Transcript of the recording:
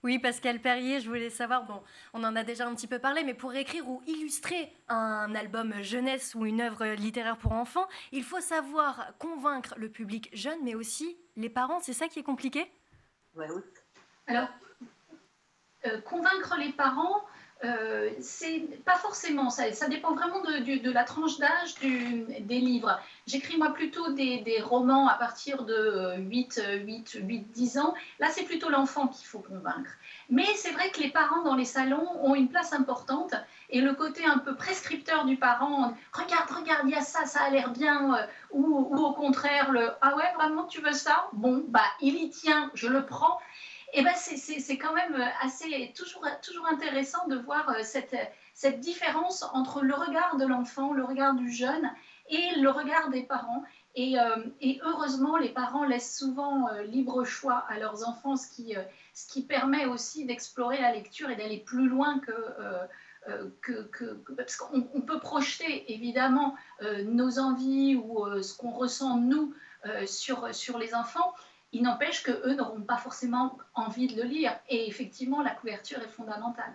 Oui, Pascal Perrier, je voulais savoir, bon, on en a déjà un petit peu parlé, mais pour écrire ou illustrer un album jeunesse ou une œuvre littéraire pour enfants, il faut savoir convaincre le public jeune, mais aussi les parents, c'est ça qui est compliqué? Ouais, oui. Alors, convaincre les parents, c'est pas forcément ça. Ça dépend vraiment de la tranche d'âge des livres. J'écris moi plutôt des romans à partir de 10 ans. Là, c'est plutôt l'enfant qu'il faut convaincre. Mais c'est vrai que les parents dans les salons ont une place importante et le côté un peu prescripteur du parent, regarde, regarde, il y a ça, ça a l'air bien, ou au contraire, ah ouais, vraiment, tu veux ça? Bon, bah, il y tient, je le prends. Et ben c'est quand même assez toujours intéressant de voir cette différence entre le regard de l'enfant, le regard du jeune et le regard des parents. Et heureusement, les parents laissent souvent libre choix à leurs enfants, ce qui permet aussi d'explorer la lecture et d'aller plus loin parce qu'on peut projeter évidemment nos envies ou ce qu'on ressent nous sur les enfants. Il n'empêche qu'eux n'auront pas forcément envie de le lire. Et effectivement, la couverture est fondamentale.